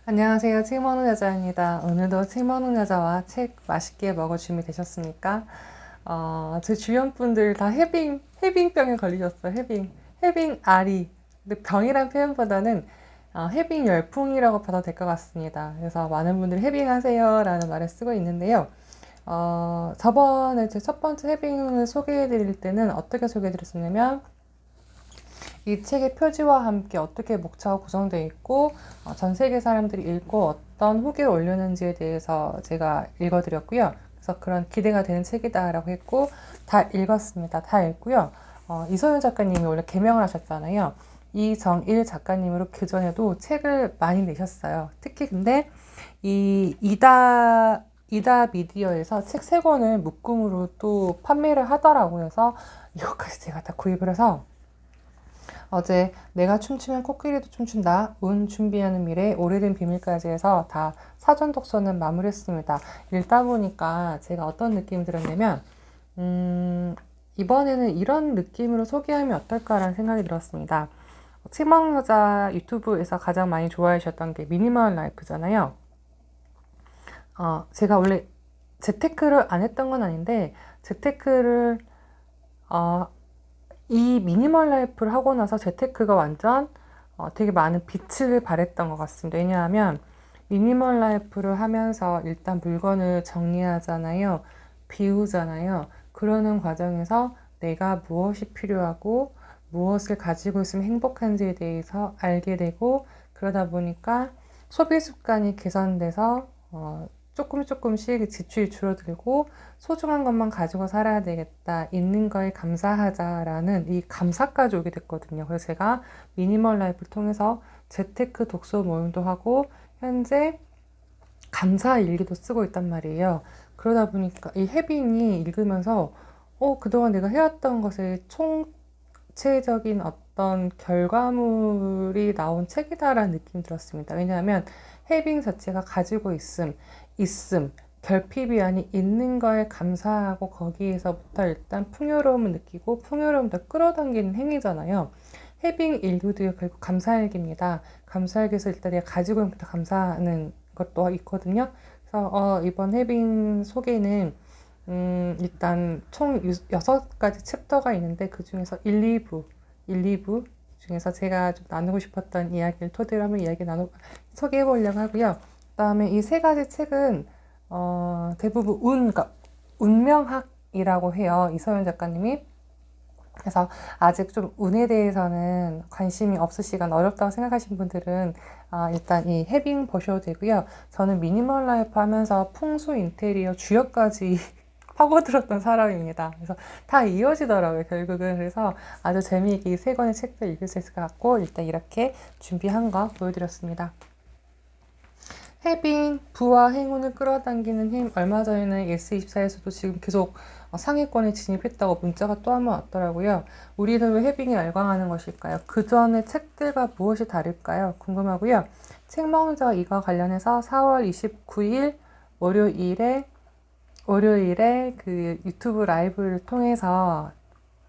안녕하세요. 책 먹는 여자입니다. 오늘도 책 먹는 여자와 책 맛있게 먹을 준비 되셨습니까? 제 주변 분들 다 해빙병에 걸리셨어요. 해빙 아리. 근데 병이란 표현보다는 해빙 열풍이라고 봐도 될 것 같습니다. 그래서 많은 분들이 해빙하세요 라는 말을 쓰고 있는데요. 저번에 제 첫 번째 해빙을 소개해 드릴 때는 어떻게 소개해 드렸었냐면, 이 책의 표지와 함께 어떻게 목차가 구성되어 있고 전 세계 사람들이 읽고 어떤 후기를 올렸는지에 대해서 제가 읽어드렸고요. 그래서 그런 기대가 되는 책이다라고 했고 다 읽었습니다. 다 읽고요. 이소연 작가님이 원래 개명을 하셨잖아요. 이정일 작가님으로 그전에도 책을 많이 내셨어요. 특히 근데 이 이다 미디어에서 책 3권을 묶음으로 또 판매를 하더라고요. 그래서 이것까지 제가 다 구입을 해서 어제 내가 춤추면 코끼리도 춤춘다. 운 준비하는 미래 오래된 비밀까지 해서 다 사전 독서는 마무리했습니다. 읽다 보니까 제가 어떤 느낌이 들었냐면 이번에는 이런 느낌으로 소개하면 어떨까라는 생각이 들었습니다. 책먹여자 유튜브에서 가장 많이 좋아해 주셨던 게 미니멀 라이프잖아요. 제가 원래 재테크를 안 했던 건 아닌데 재테크를 어, 이 미니멀 라이프를 하고 나서 재테크가 완전 되게 많은 빛을 발했던 것 같습니다. 왜냐하면 미니멀 라이프를 하면서 일단 물건을 정리하잖아요. 비우잖아요. 그러는 과정에서 내가 무엇이 필요하고 무엇을 가지고 있으면 행복한지에 대해서 알게 되고, 그러다 보니까 소비 습관이 개선돼서 조금씩 지출이 줄어들고 소중한 것만 가지고 살아야 되겠다. 있는 거에 감사하자라는 이 감사까지 오게 됐거든요. 그래서 제가 미니멀 라이프를 통해서 재테크 독서 모임도 하고 현재 감사 일기도 쓰고 있단 말이에요. 그러다 보니까 이 해빙이 읽으면서 그동안 내가 해왔던 것의 총체적인 어떤 결과물이 나온 책이다라는 느낌이 들었습니다. 왜냐하면 해빙 자체가 가지고 있음, 결핍이 아닌 있는 거에 감사하고 거기에서부터 일단 풍요로움을 느끼고 풍요로움을 더 끌어당기는 행위잖아요. 해빙 일기도 결국 감사일기입니다. 감사일기에서 일단 내가 가지고 있는 것부터 감사하는 것도 있거든요. 그래서 이번 해빙 소개는 일단 총 6가지 챕터가 있는데 그 중에서 1, 2부 중에서 제가 좀 나누고 싶었던 이야기를 토대로 한번 소개해 보려고 하고요. 그다음에 이 3가지 책은 대부분 그러니까 운명학이라고 해요. 이서연 작가님이. 그래서 아직 좀 운에 대해서는 관심이 없으시거나 어렵다고 생각하시는 분들은 일단 이 해빙 보셔도 되고요. 저는 미니멀 라이프 하면서 풍수, 인테리어, 주역까지 파고들었던 사람입니다. 그래서 다 이어지더라고요, 결국은. 그래서 아주 재미있게 이 3권의 책도 읽을 수 있을 것 같고 일단 이렇게 준비한 거 보여드렸습니다. 해빙, 부와 행운을 끌어당기는 힘. 얼마 전에는 예스24에서도 지금 계속 상위권에 진입했다고 문자가 또 한 번 왔더라고요. 우리는 왜 해빙에 열광하는 것일까요? 그 전의 책들과 무엇이 다를까요? 궁금하고요. 책 먹는 자와 이거 관련해서 4월 29일 월요일에 그 유튜브 라이브를 통해서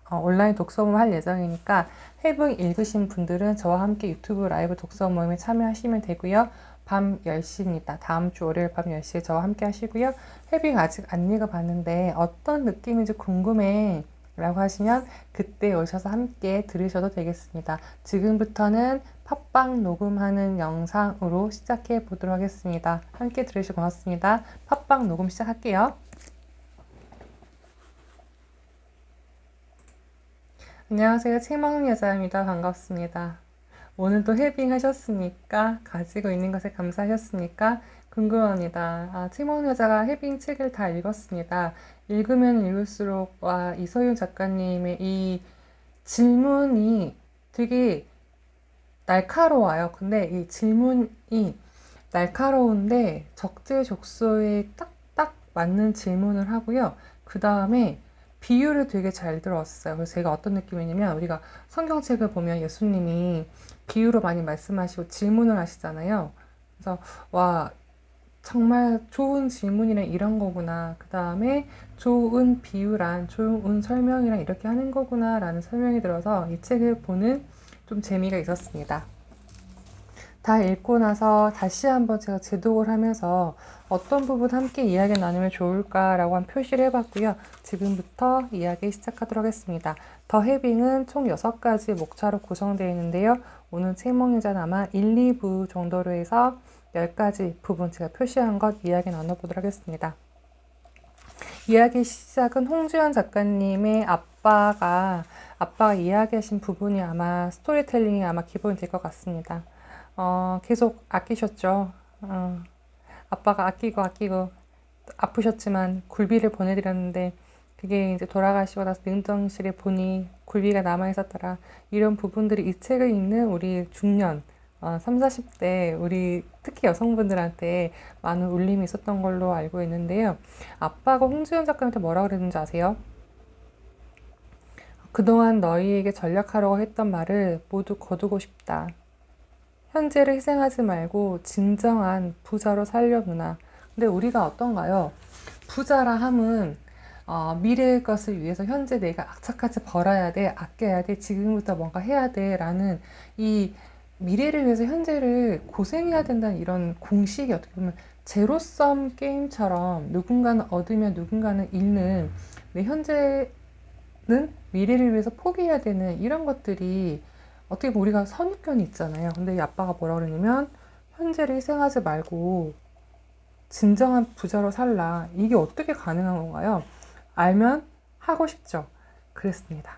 온라인 독서 모임 할 예정이니까 해빙 읽으신 분들은 저와 함께 유튜브 라이브 독서 모임에 참여하시면 되고요. 밤 10시입니다. 다음 주 월요일 밤 10시에 저와 함께 하시고요. 해빙 아직 안 읽어봤는데 어떤 느낌인지 궁금해 라고 하시면 그때 오셔서 함께 들으셔도 되겠습니다. 지금부터는 팟빵 녹음하는 영상으로 시작해 보도록 하겠습니다. 함께 들으셔서 고맙습니다. 팟빵 녹음 시작할게요. 안녕하세요. 책 먹는 여자입니다. 반갑습니다. 오늘도 해빙 하셨습니까? 가지고 있는 것에 감사하셨습니까? 궁금합니다. 책 먹는 여자가 해빙 책을 다 읽었습니다. 읽으면 읽을수록 이서윤 작가님의 이 질문이 되게 날카로워요. 근데 이 질문이 날카로운데 적재적소에 딱딱 맞는 질문을 하고요. 그 다음에 비유를 되게 잘 들었어요. 그래서 제가 어떤 느낌이냐면, 우리가 성경책을 보면 예수님이 비유로 많이 말씀하시고 질문을 하시잖아요. 그래서 와, 정말 좋은 질문이란 이런 거구나. 그 다음에 좋은 비유란, 좋은 설명이란 이렇게 하는 거구나 라는 설명이 들어서 이 책을 보는 좀 재미가 있었습니다. 다 읽고 나서 다시 한번 제가 재독을 하면서 어떤 부분 함께 이야기 나누면 좋을까라고 한 표시를 해봤고요. 지금부터 이야기 시작하도록 하겠습니다. 더 해빙은 총 6가지 목차로 구성되어 있는데요. 오늘 책몽예자는 아마 1, 2부 정도로 해서 10가지 부분 제가 표시한 것 이야기 나눠보도록 하겠습니다. 이야기 시작은 홍주연 작가님의 아빠가 이야기하신 부분이 아마 스토리텔링이 아마 기본이 될 것 같습니다. 계속 아끼셨죠. 아빠가 아끼고 아프셨지만 굴비를 보내드렸는데 그게 이제 돌아가시고 나서 냉동실에 보니 굴비가 남아있었더라. 이런 부분들이 이 책을 읽는 우리 중년 3, 40대 우리 특히 여성분들한테 많은 울림이 있었던 걸로 알고 있는데요. 아빠가 홍지연 작가한테 뭐라고 그랬는지 아세요? 그동안 너희에게 전략하려고 했던 말을 모두 거두고 싶다. 현재를 희생하지 말고 진정한 부자로 살려누나. 근데 우리가 어떤가요? 부자라 함은 미래의 것을 위해서 현재 내가 악착같이 벌어야 돼, 아껴야 돼, 지금부터 뭔가 해야 돼 라는 이 미래를 위해서 현재를 고생해야 된다는 이런 공식이 어떻게 보면 제로섬 게임처럼 누군가는 얻으면 누군가는 잃는 내 현재는 미래를 위해서 포기해야 되는 이런 것들이 어떻게 보면 우리가 선입견이 있잖아요. 근데 이 아빠가 뭐라 그러냐면 현재를 희생하지 말고 진정한 부자로 살라. 이게 어떻게 가능한 건가요? 알면 하고 싶죠. 그랬습니다.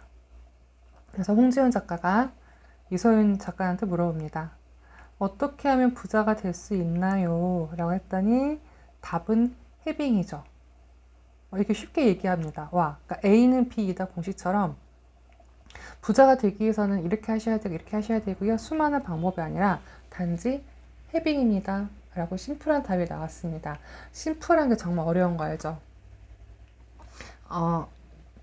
그래서 홍지연 작가가 이소윤 작가한테 물어봅니다. 어떻게 하면 부자가 될 수 있나요? 라고 했더니 답은 해빙이죠. 이렇게 쉽게 얘기합니다. 그러니까 A는 B이다 공식처럼 부자가 되기 위해서는 이렇게 하셔야 되고 이렇게 하셔야 되고요. 수많은 방법이 아니라 단지 해빙입니다. 라고 심플한 답이 나왔습니다. 심플한 게 정말 어려운 거 알죠?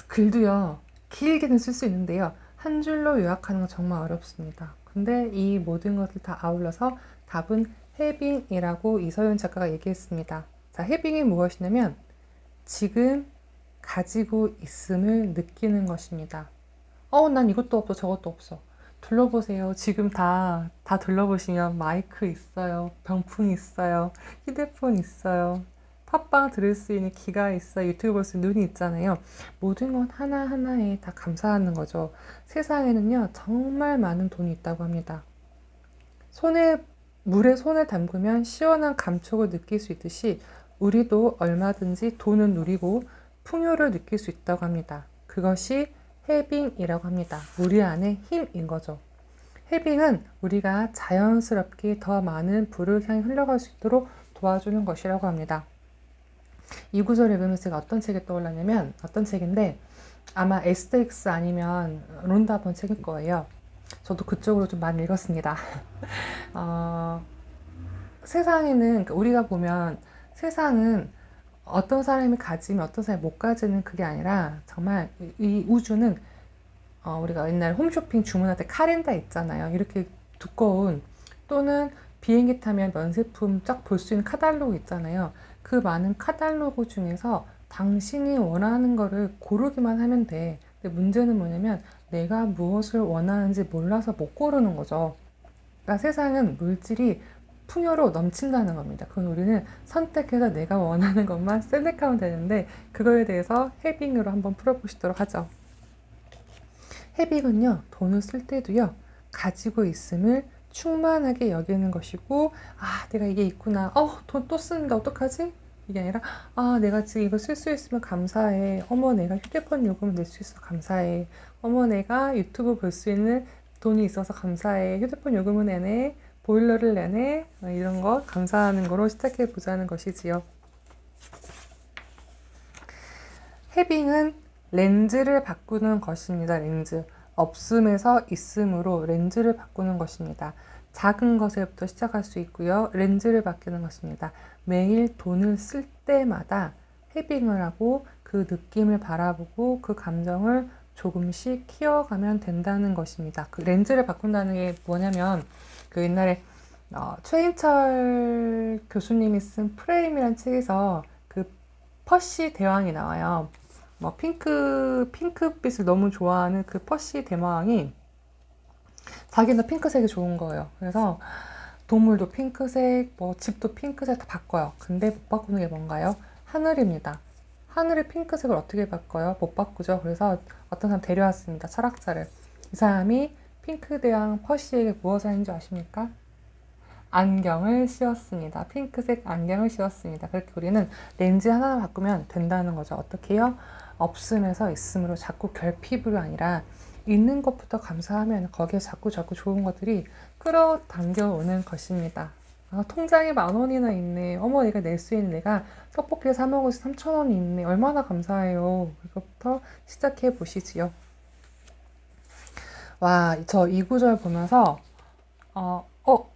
글도요. 길게는 쓸 수 있는데요. 한 줄로 요약하는 건 정말 어렵습니다. 근데 이 모든 것을 다 아울러서 답은 해빙이라고 이서윤 작가가 얘기했습니다. 자, 해빙이 무엇이냐면 지금 가지고 있음을 느끼는 것입니다. 난 이것도 없어, 저것도 없어. 둘러보세요. 지금 다 둘러보시면 마이크 있어요. 병풍 있어요. 휴대폰 있어요. 팟빵 들을 수 있는 귀가 있어요. 유튜브 볼 수 있는 눈이 있잖아요. 모든 것 하나하나에 다 감사하는 거죠. 세상에는요, 정말 많은 돈이 있다고 합니다. 물에 손을 담그면 시원한 감촉을 느낄 수 있듯이 우리도 얼마든지 돈을 누리고 풍요를 느낄 수 있다고 합니다. 그것이 해빙이라고 합니다. 우리 안에 힘인 거죠. 해빙은 우리가 자연스럽게 더 많은 부를 향해 흘러갈 수 있도록 도와주는 것이라고 합니다. 이 구절을 읽으면서 제가 어떤 책이 떠올랐냐면 어떤 책인데 아마 에스테릭스 아니면 론다본 책일 거예요. 저도 그쪽으로 좀 많이 읽었습니다. 세상에는 우리가 보면 세상은 어떤 사람이 가지면 어떤 사람이 못 가지는 그게 아니라 정말 이 우주는 우리가 옛날 홈쇼핑 주문할 때 카렌다 있잖아요. 이렇게 두꺼운 또는 비행기 타면 면세품 쫙 볼 수 있는 카탈로그 있잖아요. 그 많은 카탈로그 중에서 당신이 원하는 거를 고르기만 하면 돼. 근데 문제는 뭐냐면 내가 무엇을 원하는지 몰라서 못 고르는 거죠. 그러니까 세상은 물질이 풍요로 넘친다는 겁니다. 그건 우리는 선택해서 내가 원하는 것만 셀렉하면 되는데 그거에 대해서 해빙으로 한번 풀어보시도록 하죠. 해빙은요, 돈을 쓸 때도요, 가지고 있음을 충만하게 여기는 것이고, 내가 이게 있구나. 돈 또 쓰는데 어떡하지? 이게 아니라, 내가 지금 이거 쓸 수 있으면 감사해. 내가 휴대폰 요금을 낼 수 있어서 감사해. 내가 유튜브 볼 수 있는 돈이 있어서 감사해. 휴대폰 요금을 내네. 보일러를 내네. 이런 거 감사하는 거로 시작해 보자는 것이지요. 해빙은 렌즈를 바꾸는 것입니다. 렌즈. 없음에서 있음으로 렌즈를 바꾸는 것입니다. 작은 것에부터 시작할 수 있고요. 렌즈를 바꾸는 것입니다. 매일 돈을 쓸 때마다 해빙을 하고 그 느낌을 바라보고 그 감정을 조금씩 키워가면 된다는 것입니다. 그 렌즈를 바꾼다는 게 뭐냐면 그 옛날에 최인철 교수님이 쓴 프레임이라는 책에서 그 퍼시 대왕이 나와요. 핑크빛을 너무 좋아하는 그 퍼시 대왕이 자기는 핑크색이 좋은 거예요. 그래서 동물도 핑크색, 뭐 집도 핑크색 다 바꿔요. 근데 못 바꾸는 게 뭔가요? 하늘입니다. 하늘의 핑크색을 어떻게 바꿔요? 못 바꾸죠. 그래서 어떤 사람 데려왔습니다. 철학자를. 이 사람이 핑크대왕 퍼시에게 무엇을 했는지 아십니까? 안경을 씌웠습니다. 핑크색 안경을 씌웠습니다. 그렇게 우리는 렌즈 하나 바꾸면 된다는 거죠. 어떻게 해요? 없음에서 있음으로 자꾸 결핍으로 아니라 있는 것부터 감사하면 거기에 자꾸 좋은 것들이 끌어당겨 오는 것입니다. 아, 통장에 10,000원이나 있네. 어머, 내가 낼 수 있는, 내가 떡볶이 사 먹을 수 3,000원이 있네. 얼마나 감사해요. 이것부터 시작해 보시지요. 와, 저 이 구절 보면서 어, 어,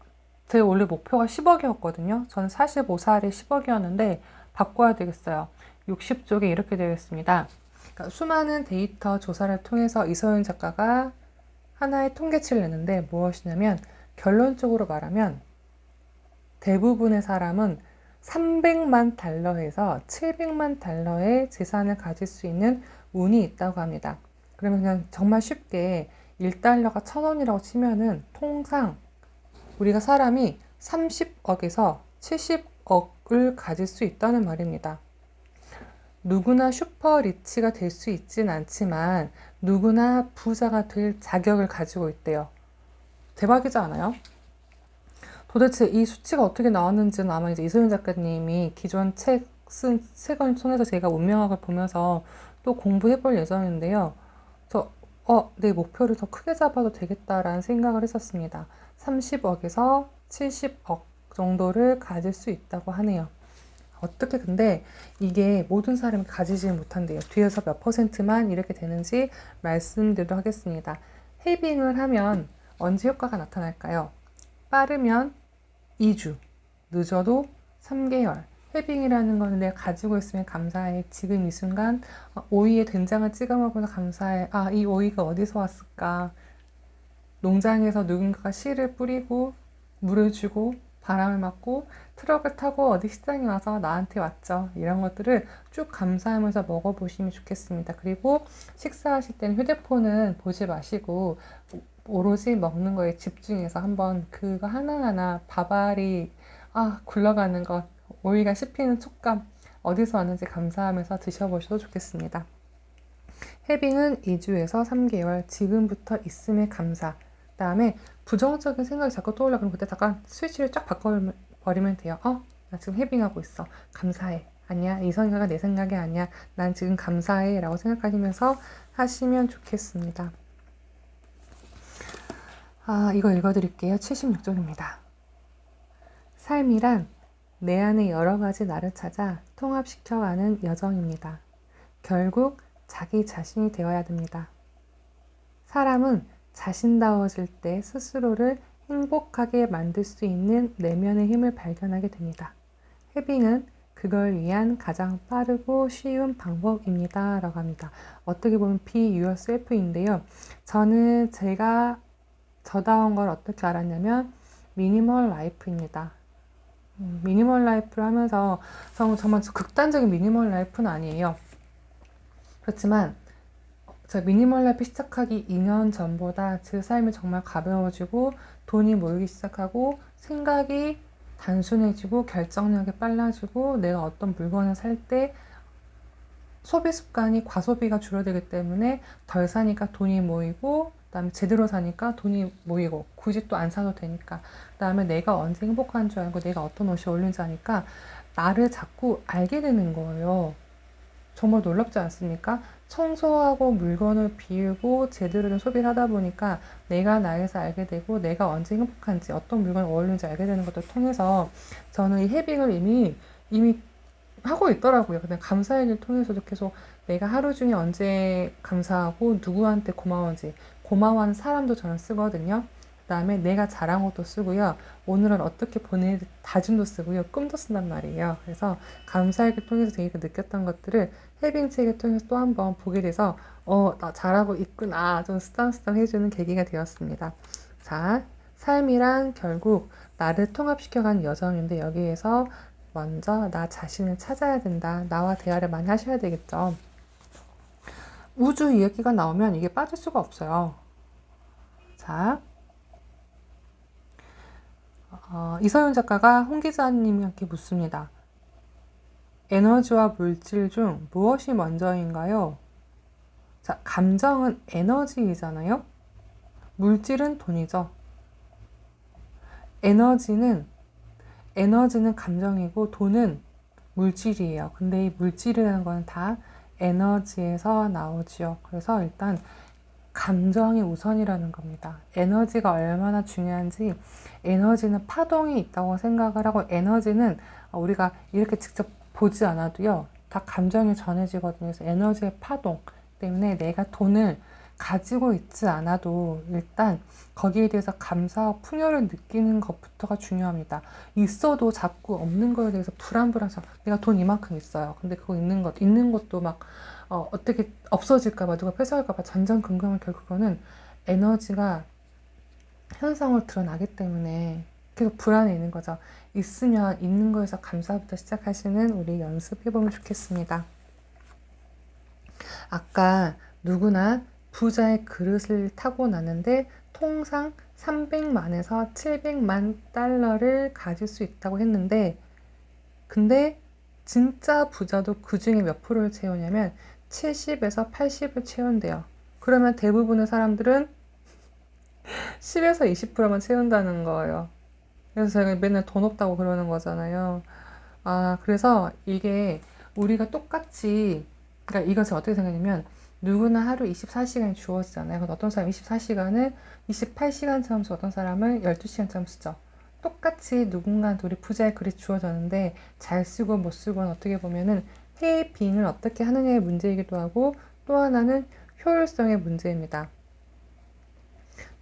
제 원래 목표가 10억이었거든요. 저는 45살에 10억이었는데 바꿔야 되겠어요. 60쪽에 이렇게 되어 있습니다. 그러니까 수많은 데이터 조사를 통해서 이서윤 작가가 하나의 통계치를 냈는데 무엇이냐면 결론적으로 말하면 대부분의 사람은 300만 달러에서 700만 달러의 재산을 가질 수 있는 운이 있다고 합니다. 그러면 그냥 정말 쉽게 1달러가 1,000원이라고 치면은 통상 우리가 사람이 30억에서 70억을 가질 수 있다는 말입니다. 누구나 슈퍼 리치가 될 수 있진 않지만 누구나 부자가 될 자격을 가지고 있대요. 대박이지 않아요? 도대체 이 수치가 어떻게 나왔는지는 아마 이제 이소연 작가님이 기존 쓴 책을 통해서 제가 운명학을 보면서 또 공부해 볼 예정인데요. 내 목표를 더 크게 잡아도 되겠다라는 생각을 했었습니다. 30억에서 70억 정도를 가질 수 있다고 하네요. 어떻게 근데 이게 모든 사람이 가지지 못한대요. 뒤에서 몇 퍼센트만 이렇게 되는지 말씀드리도록 하겠습니다. 헤빙을 하면 언제 효과가 나타날까요? 빠르면 2주, 늦어도 3개월. 헤빙이라는 거는 내가 가지고 있으면 감사해. 지금 이 순간 오이에 된장을 찍어 먹으면 감사해. 아, 이 오이가 어디서 왔을까? 농장에서 누군가가 씨를 뿌리고 물을 주고 바람을 맞고 트럭을 타고 어디 식당에 와서 나한테 왔죠. 이런 것들을 쭉 감사하면서 먹어보시면 좋겠습니다. 그리고 식사하실 때는 휴대폰은 보지 마시고 오로지 먹는 거에 집중해서 한번 그거 하나하나 밥알이 굴러가는 것, 오이가 씹히는 촉감 어디서 왔는지 감사하면서 드셔보셔도 좋겠습니다. 헤빙은 2주에서 3개월, 지금부터 있음에 감사. 그 다음에 부정적인 생각이 자꾸 떠올라. 그럼 그때 잠깐 스위치를 쫙 바꿔버리면 돼요. 나 지금 헤빙하고 있어. 감사해. 아니야. 이 생각은 내 생각이 아니야. 난 지금 감사해. 라고 생각하시면서 하시면 좋겠습니다. 이거 읽어드릴게요. 76쪽입니다. 삶이란 내 안에 여러 가지 나를 찾아 통합시켜가는 여정입니다. 결국 자기 자신이 되어야 됩니다. 사람은 자신다워질 때 스스로를 행복하게 만들 수 있는 내면의 힘을 발견하게 됩니다. 헤빙은 그걸 위한 가장 빠르고 쉬운 방법입니다. 라고 합니다. 어떻게 보면 Be Yourself인데요. 저는 제가 저다운 걸 어떻게 알았냐면 미니멀 라이프입니다. 미니멀 라이프를 하면서 정말 극단적인 미니멀 라이프는 아니에요. 그렇지만 제가 미니멀 라이프 시작하기 2년 전보다 제 삶이 정말 가벼워지고 돈이 모이기 시작하고 생각이 단순해지고 결정력이 빨라지고 내가 어떤 물건을 살 때 소비 습관이 과소비가 줄어들기 때문에 덜 사니까 돈이 모이고 그다음에 제대로 사니까 돈이 모이고 굳이 또 안 사도 되니까 그다음에 내가 언제 행복한 줄 알고 내가 어떤 옷이 어울리는지 아니까 나를 자꾸 알게 되는 거예요. 정말 놀랍지 않습니까? 청소하고 물건을 비우고 제대로 된 소비를 하다 보니까 내가 나에서 알게 되고 내가 언제 행복한지 어떤 물건이 어울리는지 알게 되는 것들을 통해서 저는 이 헤빙을 이미 하고 있더라고요. 그냥 감사일을 통해서도 계속 내가 하루 중에 언제 감사하고 누구한테 고마운지 고마워하는 사람도 저는 쓰거든요. 그 다음에 내가 잘한 것도 쓰고요. 오늘은 어떻게 보낼 다짐도 쓰고요. 꿈도 쓴단 말이에요. 그래서 감사일을 통해서 제가 느꼈던 것들을 헤빙 책을 통해서 또 한 번 보게 돼서 나 잘하고 있구나 좀 쓰담쓰담 해주는 계기가 되었습니다. 자, 삶이란 결국 나를 통합시켜가는 여정인데 여기에서 먼저 나 자신을 찾아야 된다. 나와 대화를 많이 하셔야 되겠죠. 우주 이야기가 나오면 이게 빠질 수가 없어요. 자, 이서윤 작가가 홍 기자님께 묻습니다. 에너지와 물질 중 무엇이 먼저인가요? 자, 감정은 에너지이잖아요. 물질은 돈이죠. 에너지는 감정이고 돈은 물질이에요. 근데 이 물질이라는 건 다 에너지에서 나오지요. 그래서 일단 감정이 우선이라는 겁니다. 에너지가 얼마나 중요한지, 에너지는 파동이 있다고 생각을 하고, 에너지는 우리가 이렇게 직접 보지 않아도요, 다 감정이 전해지거든요. 그래서 에너지의 파동 때문에 내가 돈을 가지고 있지 않아도 일단 거기에 대해서 감사와 풍요를 느끼는 것부터가 중요합니다. 있어도 자꾸 없는 거에 대해서 불안해서 내가 돈 이만큼 있어요. 근데 그거 있는 것도 막 어떻게 없어질까봐 누가 뺏어갈까봐 전전긍긍을 결국 그거는 에너지가 현상으로 드러나기 때문에 계속 불안해 있는 거죠. 있으면 있는 거에서 감사부터 시작하시는 우리 연습해보면 좋겠습니다. 아까 누구나 부자의 그릇을 타고나는데 통상 300만에서 700만 달러를 가질 수 있다고 했는데, 근데 진짜 부자도 그 중에 몇 프로를 채우냐면 70에서 80을 채운대요. 그러면 대부분의 사람들은 10에서 20%만 채운다는 거예요. 그래서 제가 맨날 돈 없다고 그러는 거잖아요. 그래서 이게 우리가 똑같이, 그러니까 이것을 어떻게 생각하냐면, 누구나 하루 24시간이 주어지잖아요. 그럼 어떤 사람은 24시간을 28시간처럼 쓰고 어떤 사람은 12시간처럼 쓰죠. 똑같이 누군가한테 우리 부자의 글이 주어졌는데 잘 쓰고 못 쓰고는 어떻게 보면은 회의 빙을 어떻게 하느냐의 문제이기도 하고, 또 하나는 효율성의 문제입니다.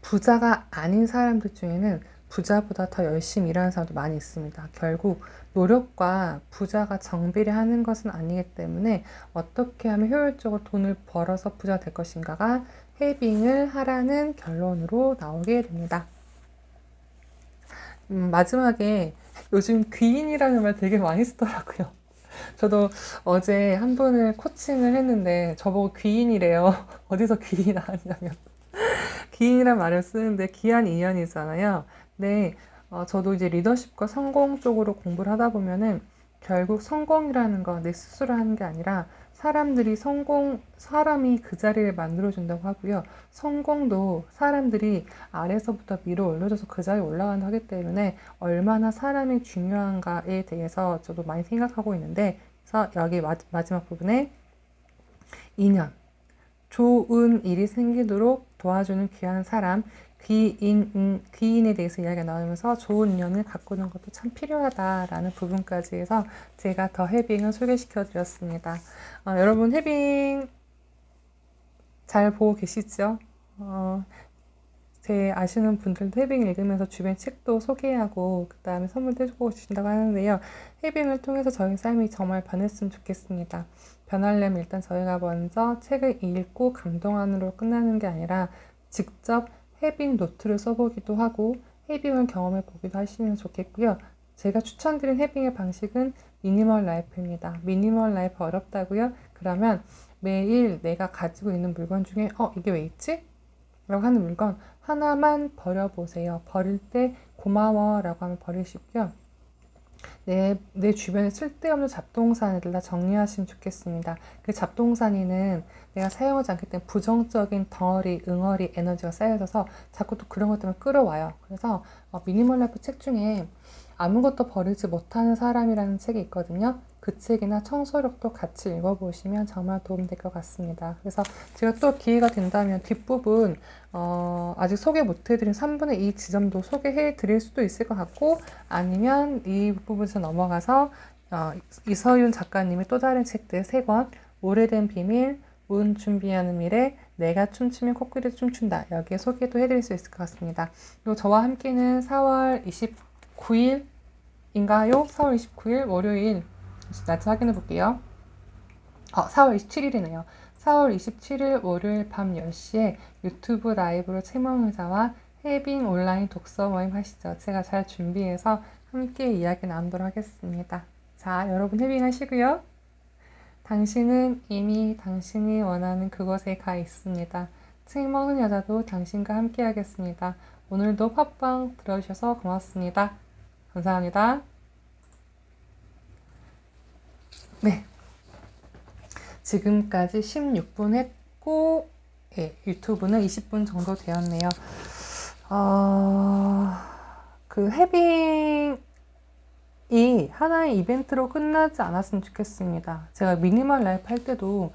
부자가 아닌 사람들 중에는 부자보다 더 열심히 일하는 사람도 많이 있습니다. 결국 노력과 부자가 정비례하는 것은 아니기 때문에 어떻게 하면 효율적으로 돈을 벌어서 부자가 될 것인가가 헤빙을 하라는 결론으로 나오게 됩니다. 마지막에 요즘 귀인이라는 말 되게 많이 쓰더라고요. 저도 어제 한 분을 코칭을 했는데 저보고 귀인이래요. 어디서 귀인이 나왔냐면 기인이란 말을 쓰는데 기한 인연이잖아요. 네, 저도 이제 리더십과 성공 쪽으로 공부를 하다 보면은 결국 성공이라는 건 내 스스로 하는 게 아니라 사람이 그 자리를 만들어준다고 하고요. 성공도 사람들이 아래서부터 위로 올려줘서 그 자리에 올라간다 하기 때문에 얼마나 사람이 중요한가에 대해서 저도 많이 생각하고 있는데, 그래서 여기 마지막 부분에 인연. 좋은 일이 생기도록 도와주는 귀한 사람, 귀인에 대해서 이야기가 나오면서 좋은 인연을 가꾸는 것도 참 필요하다라는 부분까지 해서 제가 더 헤빙을 소개시켜 드렸습니다. 여러분 헤빙 잘 보고 계시죠? 제 아시는 분들도 헤빙 읽으면서 주변 책도 소개하고 그 다음에 선물도 해주고 계신다고 하는데요. 헤빙을 통해서 저희 삶이 정말 변했으면 좋겠습니다. 변하려면 일단 저희가 먼저 책을 읽고 감동안으로 끝나는 게 아니라 직접 헤빙 노트를 써보기도 하고 헤빙을 경험해 보기도 하시면 좋겠고요. 제가 추천드린 헤빙의 방식은 미니멀 라이프입니다. 미니멀 라이프 어렵다고요? 그러면 매일 내가 가지고 있는 물건 중에 이게 왜 있지? 라고 하는 물건 하나만 버려보세요. 버릴 때 고마워 라고 하면 버리시고요. 내 주변에 쓸데없는 잡동사니들 다 정리하시면 좋겠습니다. 그 잡동사니는 내가 사용하지 않기 때문에 부정적인 덩어리, 응어리, 에너지가 쌓여져서 자꾸 또 그런 것 때문에 끌어와요. 그래서 미니멀 라이프 책 중에 아무것도 버리지 못하는 사람이라는 책이 있거든요. 그 책이나 청소력도 같이 읽어보시면 정말 도움될 것 같습니다. 그래서 제가 또 기회가 된다면 뒷부분 아직 소개 못해드린 3분의 2 지점도 소개해드릴 수도 있을 것 같고, 아니면 이 부분에서 넘어가서 이서윤 작가님의 또 다른 책들 3권, 오래된 비밀, 운 준비하는 미래, 내가 춤추면 코끼리 춤춘다, 여기에 소개도 해드릴 수 있을 것 같습니다. 그리고 저와 함께는 4월 29일인가요? 4월 29일 월요일 날짜 확인해 볼게요. 4월 27일이네요. 4월 27일 월요일 밤 10시에 유튜브 라이브로 채몽의자와 헤빙 온라인 독서 모임 하시죠. 제가 잘 준비해서 함께 이야기 나누도록 하겠습니다. 자, 여러분 헤빙 하시고요. 당신은 이미 당신이 원하는 그곳에 가 있습니다. 책 먹는 여자도 당신과 함께 하겠습니다. 오늘도 팟빵 들어주셔서 고맙습니다. 감사합니다. 네. 지금까지 16분 했고, 예, 유튜브는 20분 정도 되었네요. 그 헤빙이 하나의 이벤트로 끝나지 않았으면 좋겠습니다. 제가 미니멀 라이프 할 때도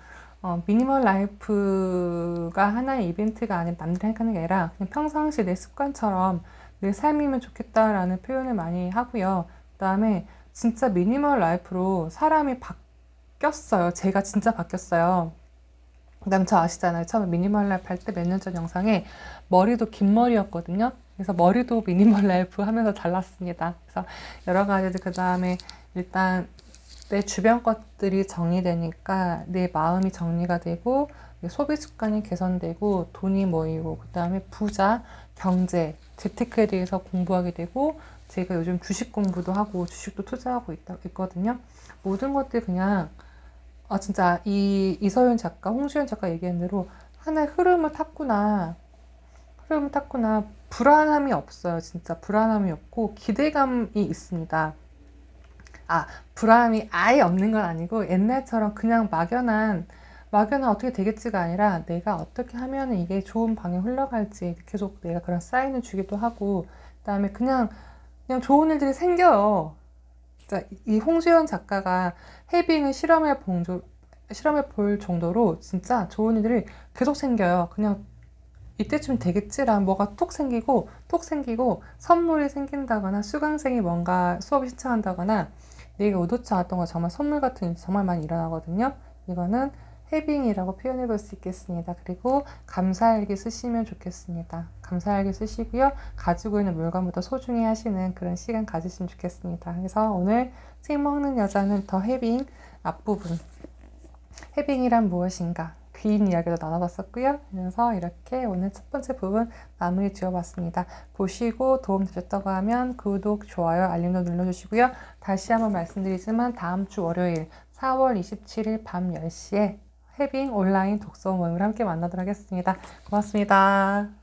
미니멀 라이프가 하나의 이벤트가 아닌 남들이 하는 게 아니라 그냥 평상시 내 습관처럼 내 삶이면 좋겠다라는 표현을 많이 하고요. 그 다음에 진짜 미니멀 라이프로 사람이 바뀌었어요. 제가 진짜 바뀌었어요. 그다음 저 아시잖아요. 처음에 미니멀 라이프 할 때 몇 년 전 영상에 머리도 긴 머리였거든요. 그래서 머리도 미니멀 라이프 하면서 잘랐습니다. 그래서 여러 가지들 그 다음에 일단 내 주변 것들이 정리되니까 내 마음이 정리가 되고 소비 습관이 개선되고 돈이 모이고 그 다음에 부자, 경제, 재테크에 대해서 공부하게 되고 제가 요즘 주식 공부도 하고 주식도 투자하고 있거든요. 모든 것들이 그냥 진짜 이서윤 작가, 홍수연 작가 얘기한 대로 하나의 흐름을 탔구나. 불안함이 없어요. 진짜 불안함이 없고 기대감이 있습니다. 불안함이 아예 없는 건 아니고 옛날처럼 그냥 막연한 어떻게 되겠지가 아니라 내가 어떻게 하면 이게 좋은 방향 흘러갈지 계속 내가 그런 사인을 주기도 하고 그다음에 그냥 좋은 일들이 생겨요. 이 홍수연 작가가 헤빙을 실험해 볼 정도로 진짜 좋은 일들이 계속 생겨요. 그냥 이때쯤 되겠지라는 뭐가 톡 생기고 선물이 생긴다거나 수강생이 뭔가 수업을 신청한다거나 내가 의도치 않았던 거 정말 선물 같은 일이 정말 많이 일어나거든요. 이거는 헤빙이라고 표현해 볼 수 있겠습니다. 그리고 감사일기 쓰시면 좋겠습니다. 감사일기 쓰시고요. 가지고 있는 물건부터 소중히 하시는 그런 시간 가지시면 좋겠습니다. 그래서 오늘 책 먹는 여자는 더 헤빙 앞부분 헤빙이란 무엇인가 긴 이야기도 나눠봤었고요. 그래서 이렇게 오늘 첫 번째 부분 마무리 지어봤습니다. 보시고 도움되셨다고 하면 구독, 좋아요, 알림도 눌러주시고요. 다시 한번 말씀드리지만 다음 주 월요일 4월 27일 밤 10시에 헤빙 온라인 독서 모임을 함께 만나도록 하겠습니다. 고맙습니다.